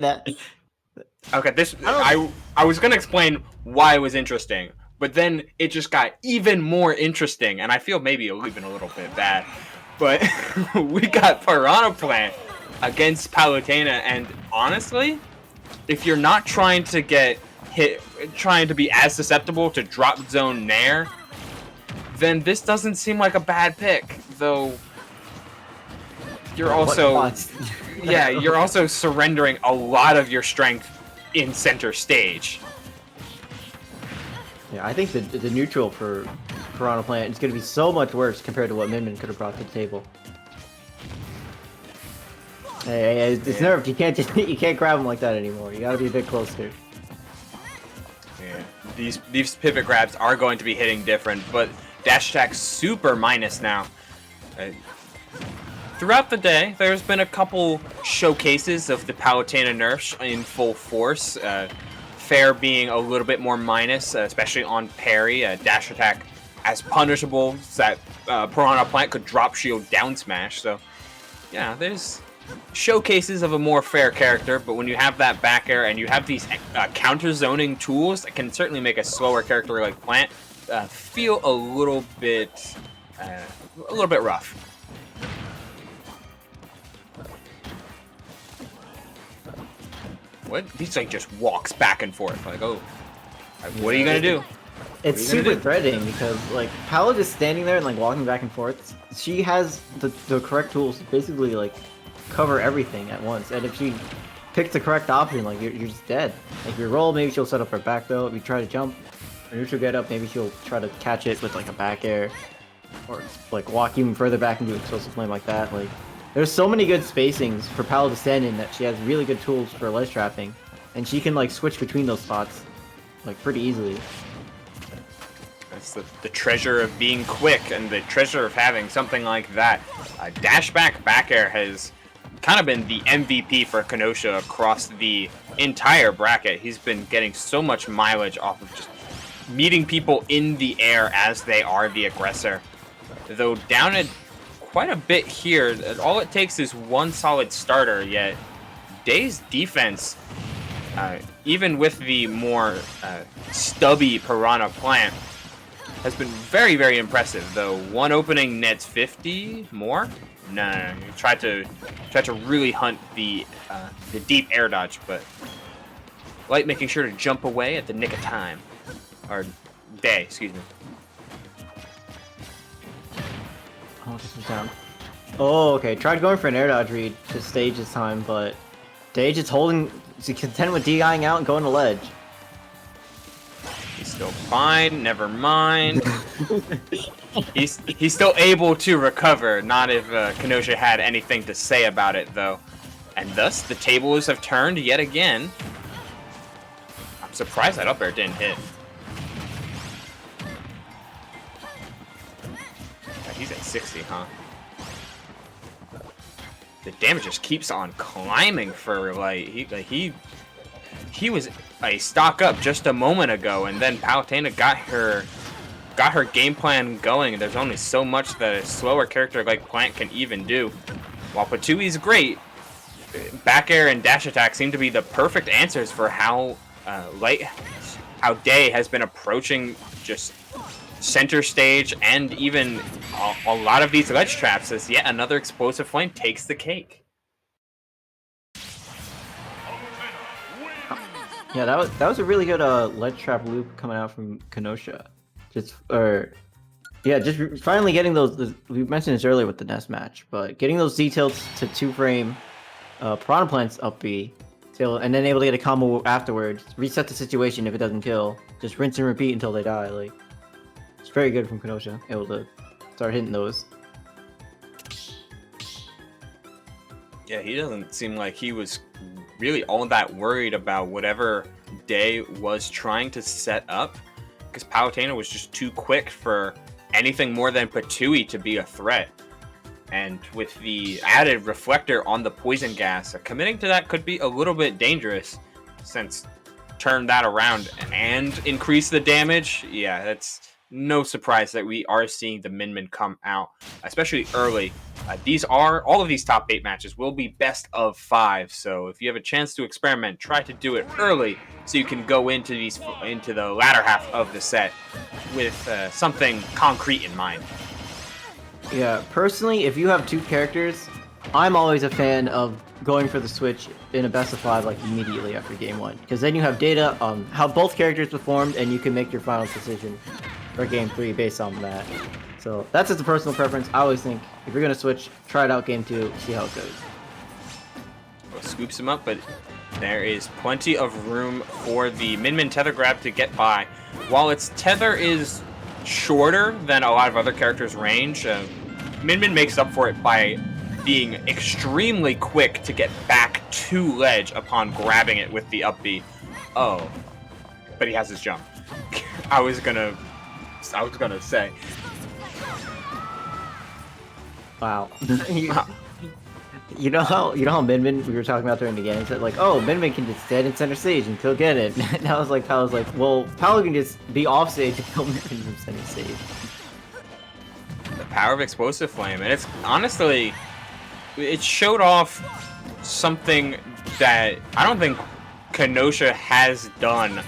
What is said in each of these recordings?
That Okay, I was gonna explain why it was interesting, but then it just got even more interesting, and I feel maybe even a little bit bad. But we got Piranha Plant against Palutena, and honestly, if you're not trying to get hit, trying to be as susceptible to drop zone Nair, then this doesn't seem like a bad pick. Though you're also, yeah, you're also surrendering a lot of your strength in center stage. Yeah, I think the neutral for Piranha Plant is going to be so much worse compared to what Min could have brought to the table. Hey, it's nerfed. You can't grab him like that anymore. You got to be a bit closer. Yeah, these pivot grabs are going to be hitting different, but dash attack super minus now. Throughout the day, there's been a couple showcases of the Palutena nerfs in full force. Fair being a little bit more minus, especially on parry. Dash attack as punishable, so that Piranha Plant could drop shield down smash. So, yeah, there's showcases of a more fair character, but when you have that back air and you have these counter zoning tools that can certainly make a slower character like Plant feel a little bit rough. What? He's like just walks back and forth. Like, oh, what are you gonna do? It's super threatening because like Pal just standing there and like walking back and forth. She has the correct tools to basically like cover everything at once. And if she picks the correct option, like you're just dead. Like if you roll, maybe she'll set up her back throw. If you try to jump or neutral get up, maybe she'll try to catch it with like a back air or like walk even further back into explosive flame like that. Like. There's so many good spacings for Pal to stand in that she has really good tools for ledge trapping, and she can like switch between those spots like pretty easily. That's the treasure of being quick and the treasure of having something like that. Dash back air has kind of been the MVP for Kenoca across the entire bracket. He's been getting so much mileage off of just meeting people in the air as they are the aggressor. Though down at quite a bit here. All it takes is one solid starter, yet Day's defense, even with the more stubby Piranha Plant, has been very, very impressive. Though one opening nets 50 more. No. You try to really hunt the deep air dodge, but Light making sure to jump away at the nick of time, or Day, excuse me. Oh, this is down. Oh, okay. Tried going for an air dodge read to stage this time, but Day just holding to content with DIing out and going to ledge. He's still fine. Never mind. he's still able to recover. Not if Kenoca had anything to say about it, though. And thus, the tables have turned yet again. I'm surprised that up air didn't hit. He's at 60, huh? The damage just keeps on climbing for Light. He was a stock up just a moment ago, and then Palutena got her game plan going. There's only so much that a slower character like Plant can even do. While Patui's great, back air and dash attack seem to be the perfect answers for how Day has been approaching just center stage and even a lot of these ledge traps, as yet another explosive flame takes the cake. Yeah, that was a really good ledge trap loop coming out from Kenoca. Just finally getting those. We mentioned this earlier with the Nest match, but getting those details to 2-frame Piranha Plant's up B, and then able to get a combo afterwards, reset the situation if it doesn't kill, just rinse and repeat until they die. Like. It's very good from Kenoca, able to start hitting those. Yeah, he doesn't seem like he was really all that worried about whatever Day was trying to set up, because Palutena was just too quick for anything more than Patui to be a threat. And with the added reflector on the poison gas, committing to that could be a little bit dangerous, since turn that around and increase the damage. Yeah, that's no surprise that we are seeing the Min come out, especially early, All of these top 8 matches will be best of 5. So if you have a chance to experiment, try to do it early so you can go into the latter half of the set with something concrete in mind. Yeah, personally, if you have 2 characters, I'm always a fan of going for the switch in a best of 5 like immediately after game 1, because then you have data on how both characters performed and you can make your final decision for game 3 based on that. So that's just a personal preference. I always think if you're gonna switch, try it out game 2, see how it goes. Well, scoops him up, but there is plenty of room for the Min tether grab to get by. While its tether is shorter than a lot of other characters' range, Min makes up for it by being extremely quick to get back to ledge upon grabbing it with the up B. Oh, but he has his jump. I was gonna say. Wow. You know how Min we were talking about during the game said like, oh, Min can just stand in center stage and he'll get it. And I was like, well, Palo can just be off stage and kill Min from center stage. The power of explosive flame, and it's honestly, it showed off something that I don't think Kenoca has done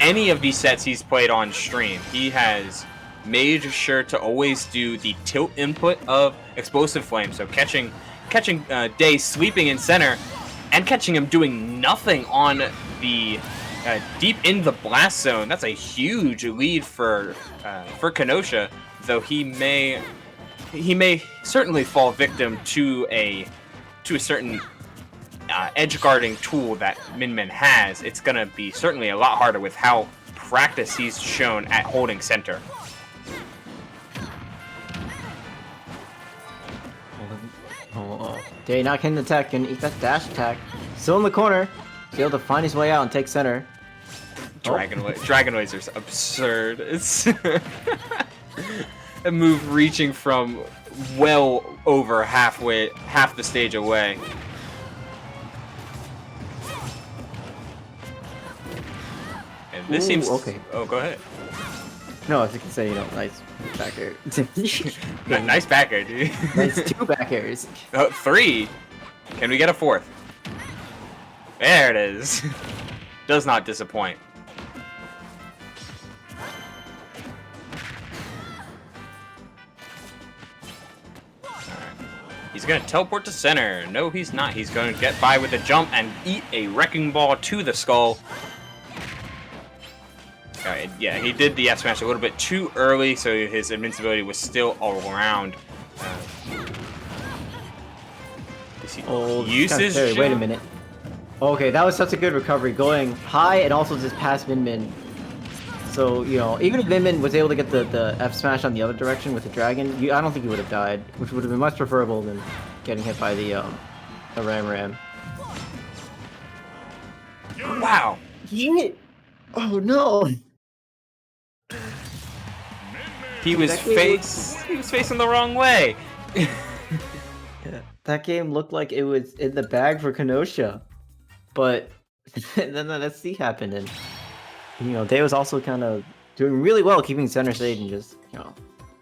any of these sets he's played on stream. He has made sure to always do the tilt input of explosive flame, so catching Day sleeping in center and catching him doing nothing on the deep in the blast zone. That's a huge lead for Kenoca, though he may certainly fall victim to a certain edge guarding tool that Min has. It's gonna be certainly a lot harder with how practice he's shown at holding center. Day not getting the tech and eat that dash attack. Still in the corner. He's able to find his way out and take center. Dragonoids are absurd. It's a move reaching from well over half the stage away. And this seems okay. Oh, go ahead. No, I was just gonna say, nice back air. Nice back air, dude. Nice 2 back airs. 3. Can we get a 4th? There it is. Does not disappoint. He's going to teleport to center. No, he's not. He's going to get by with a jump and eat a wrecking ball to the skull. Alright, yeah, he did the F smash a little bit too early, so his invincibility was still around. Usage. Wait a minute. Okay, that was such a good recovery, going high and also just past Min. So, even if Min was able to get the F smash on the other direction with the dragon, I don't think he would have died, which would have been much preferable than getting hit by the Ram. Wow. Oh no. He was facing the wrong way. Yeah, that game looked like it was in the bag for Kenoca, but then that SC happened, and Day was also kind of doing really well keeping center stage and just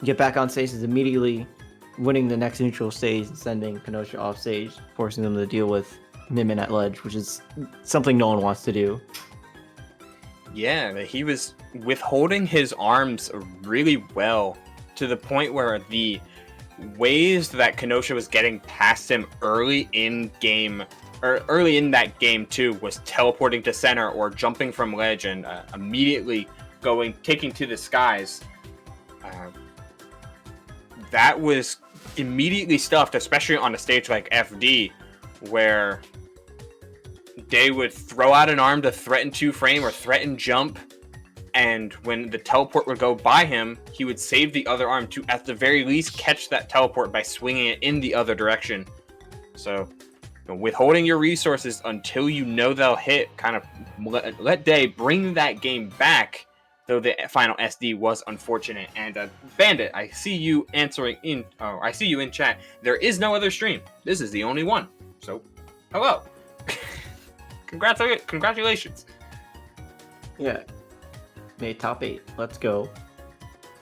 get back on stage, is immediately winning the next neutral stage and sending Kenoca off stage, forcing them to deal with Min at ledge, which is something no one wants to do. Yeah, he was withholding his arms really well, to the point where the ways that Kenoca was getting past him early in that game too was teleporting to center or jumping from ledge and immediately taking to the skies. That was immediately stuffed, especially on a stage like FD, where Day would throw out an arm to threaten 2-frame or threaten jump, and when the teleport would go by him, he would save the other arm to, at the very least, catch that teleport by swinging it in the other direction. So, withholding your resources until they'll hit, kind of let Day bring that game back, though the final SD was unfortunate. And Bandit, I see you in chat. There is no other stream. This is the only one. So, hello. Congratulations. Yeah. Made top 8. Let's go.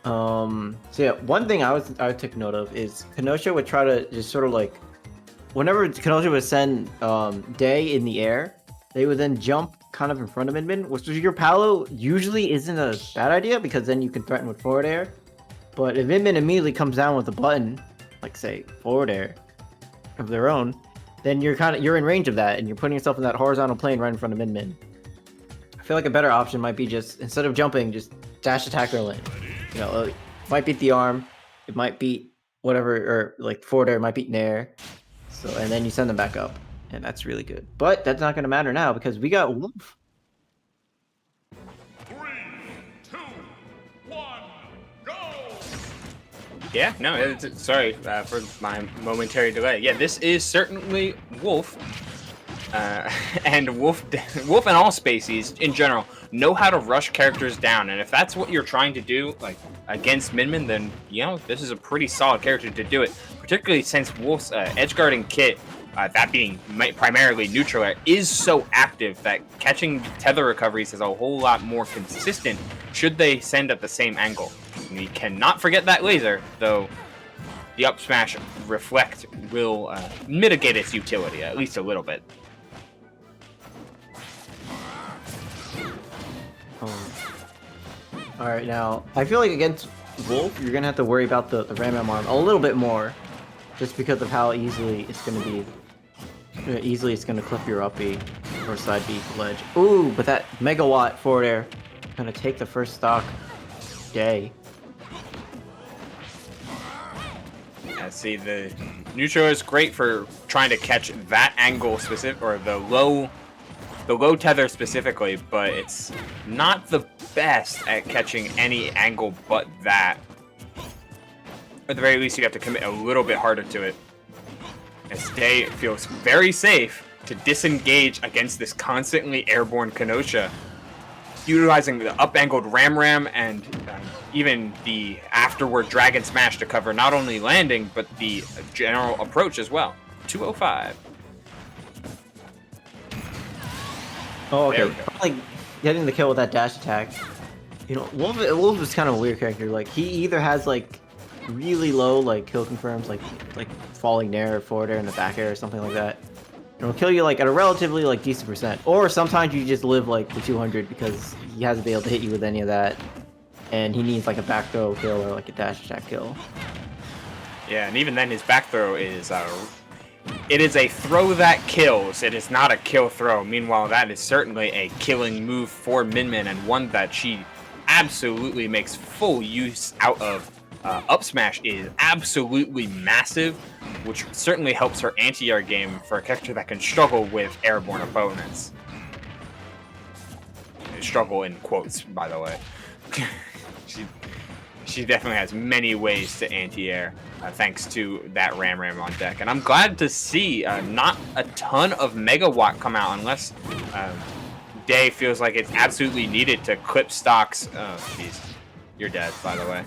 So yeah, one thing I would take note of is Kenosha would try to just sort of like, whenever Kenosha would send Day in the air, they would then jump kind of in front of Min Min, which your Palo usually isn't a bad idea because then you can threaten with forward air. But if Min Min immediately comes down with a button, like say forward air of their own, then you're in range of that and you're putting yourself in that horizontal plane right in front of Min Min. I feel like a better option might be just, instead of jumping, just dash attack their lane. You know, it might beat the arm, it might beat whatever, or like forward air, it might beat nair. So, and then you send them back up, and that's really good. But that's not going to matter now because we got Wolf. 3, 2, 1, go! Yeah, no, sorry for my momentary delay. Yeah, this is certainly Wolf. And Wolf and all species in general know how to rush characters down, and if that's what you're trying to do, like against Min Min, then you know this is a pretty solid character to do it. Particularly since Wolf's edgeguarding kit, that being primarily neutral air, is so active that catching tether recoveries is a whole lot more consistent should they send at the same angle. And we cannot forget that laser, though. The up smash reflect will mitigate its utility at least a little bit. Alright, now, I feel like against Wolf, you're gonna have to worry about the Ram arm a little bit more. Just because of how easily it's gonna be. Easily it's gonna clip your up B or side B ledge. Ooh, but that megawatt forward air gonna take the first stock. Day. Yeah, see, the neutral is great for trying to catch that angle specific, or the low tether specifically, but it's not the best at catching any angle but that. At the very least, you have to commit a little bit harder to it. As Day feels very safe to disengage against this constantly airborne Kenosha, utilizing the up-angled Ram and even the afterward Dragon Smash to cover not only landing, but the general approach as well. 205. Oh, okay. Like getting the kill with that dash attack. You know, Wolf is kind of a weird character. Like he either has like really low like kill confirms, like falling nair or forward air in the back air or something like that. It'll kill you like at a relatively like decent percent. Or sometimes you just live like the 200 because he hasn't been able to hit you with any of that, and he needs like a back throw kill or like a dash attack kill. Yeah, and even then his back throw is it is a throw that kills. It is not a kill throw. Meanwhile, that is certainly a killing move for Min Min, and one that she absolutely makes full use out of. Up smash is absolutely massive, which certainly helps her anti-air game for a character that can struggle with airborne opponents. Struggle in quotes, by the way. She definitely has many ways to anti-air, thanks to that Ram on deck. And I'm glad to see not a ton of megawatt come out unless Day feels like it's absolutely needed to clip stocks. Oh, jeez. You're dead, by the way.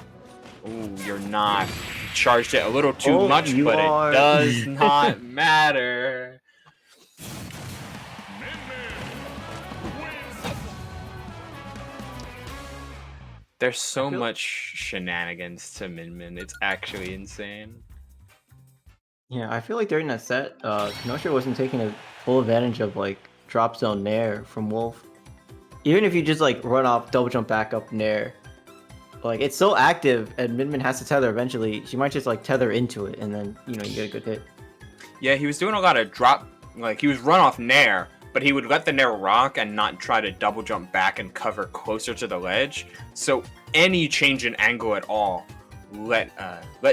Ooh, you're not. Charged it a little too much, but it does not matter. There's so much shenanigans to Min Min. It's actually insane. Yeah, I feel like during that set, Kenosha wasn't taking a full advantage of like drop zone nair from Wolf. Even if you just like run off, double jump back up nair, like it's so active and Min Min has to tether eventually, she might just like tether into it and then, you know, you get a good hit. Yeah, he was doing a lot of drop, like he was run off nair, but he would let the nair rock and not try to double jump back and cover closer to the ledge. So any change in angle at all, let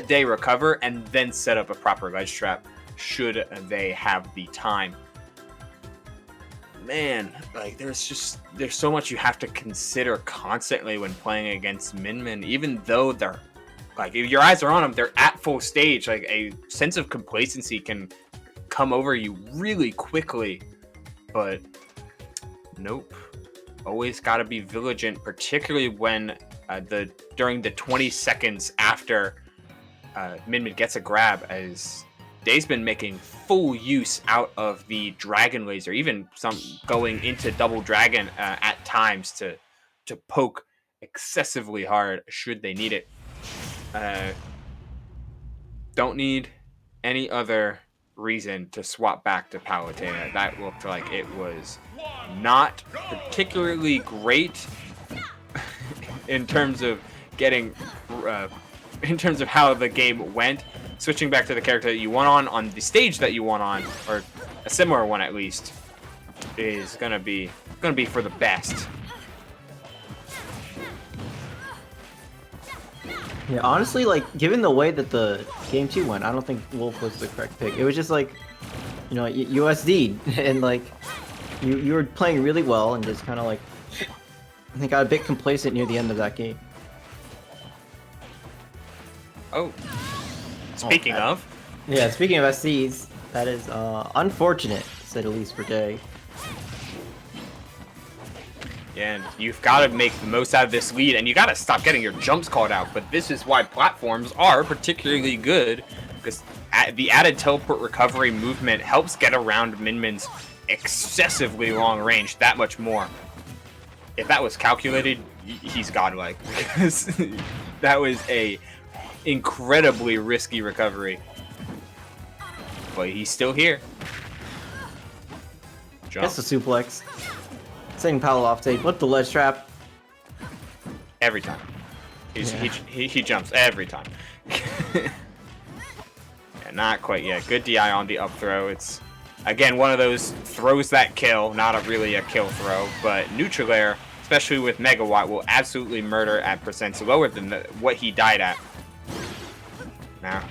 Day recover and then set up a proper ledge trap should they have the time. Man, like there's so much you have to consider constantly when playing against Min Min, even though they're like, if your eyes are on them, they're at full stage. Like a sense of complacency can come over you really quickly, but nope. Always got to be vigilant, particularly when during the 20 seconds after Min Min gets a grab, as Day's been making full use out of the dragon laser, even some going into double dragon at times to poke excessively hard should they need it. Don't need any other reason to swap back to Palutena. That looked like it was not particularly great in terms of getting, in terms of how the game went. Switching back to the character that you won on the stage that you won on, or a similar one at least, is gonna be for the best. Yeah, honestly, like, given the way that the game 2 went, I don't think Wolf was the correct pick. It was just like, you know, USD, and like, you were playing really well and just kind of like, I think got a bit complacent near the end of that game. Oh, speaking of. Yeah, speaking of SCs, that is unfortunate, to say the least, for Day. And you've got to make the most out of this lead, and you got to stop getting your jumps called out. But this is why platforms are particularly good, because the added teleport recovery movement helps get around Min Min's excessively long range that much more. If that was calculated, he's godlike, because that was a incredibly risky recovery. But he's still here. Jump. That's a suplex. Setting Palo off tape. What the ledge trap? Every time. He jumps every time. Yeah, not quite yet. Good DI on the up throw. It's, again, one of those throws that kill, not really a kill throw, but neutral air, especially with Megawatt, will absolutely murder at percents lower than what he died at. Now,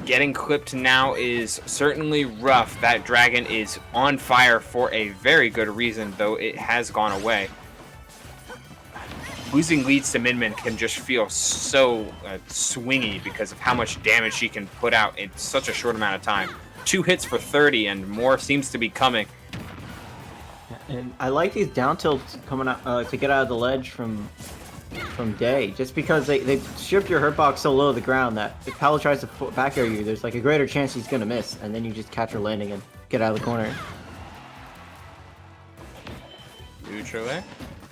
getting clipped now is certainly rough. That dragon is on fire for a very good reason, though it has gone away. Losing leads to Min Min can just feel so swingy because of how much damage she can put out in such a short amount of time. 2 hits for 30 and more seems to be coming. And I like these down tilts coming out to get out of the ledge from Day, just because they strip your hurt box so low to the ground that if Palo tries to back air you, there's like a greater chance he's gonna miss, and then you just catch her landing and get out of the corner. Neutral air.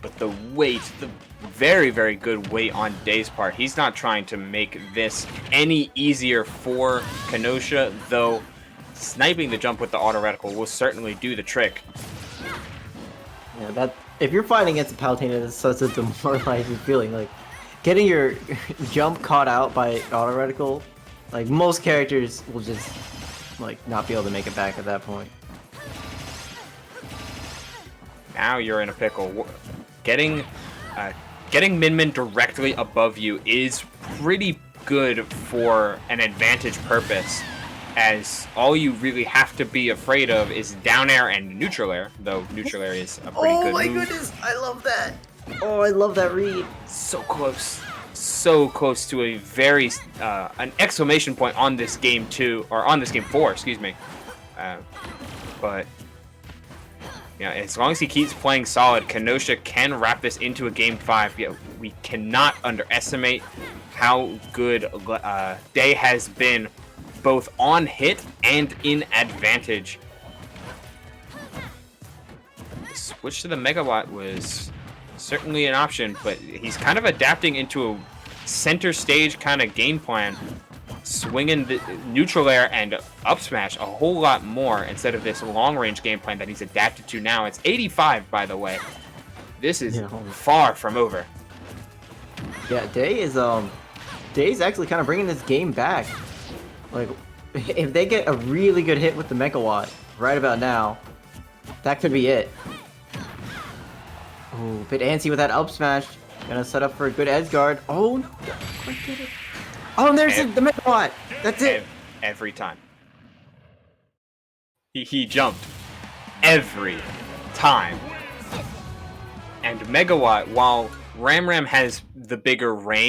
But the weight, the very, very good weight on Day's part. He's not trying to make this any easier for Kenoca, though sniping the jump with the auto reticle will certainly do the trick. Yeah, that if you're fighting against a Palutena, that's such a demoralizing feeling. Like, getting your jump caught out by auto reticle, like, most characters will just, like, not be able to make it back at that point. Now you're in a pickle. Getting Min Min directly above you is pretty good for an advantage purpose, as all you really have to be afraid of is down air and neutral air, though neutral air is a pretty good move. Oh my goodness, I love that! Oh, I love that read. So close. So close to a very, an exclamation point on this game 2, or on this game 4, excuse me. But, yeah, as long as he keeps playing solid, Kenoca can wrap this into a game 5. Yeah, we cannot underestimate how good Day has been, both on hit and in advantage. The switch to the Megawatt was certainly an option, but he's kind of adapting into a center stage kind of game plan, swinging the neutral air and up smash a whole lot more instead of this long range game plan that he's adapted to now. It's 85, by the way. This is far from over. Yeah, Day's actually kind of bringing this game back. Like, if they get a really good hit with the Megawatt right about now, that could be it. Oh, bit antsy with that up smash. Gonna set up for a good edge guard. Oh no! Quite get it. Oh, and there's the Megawatt. That's it. Every time. He jumped every time. And Megawatt, while Ram has the bigger range,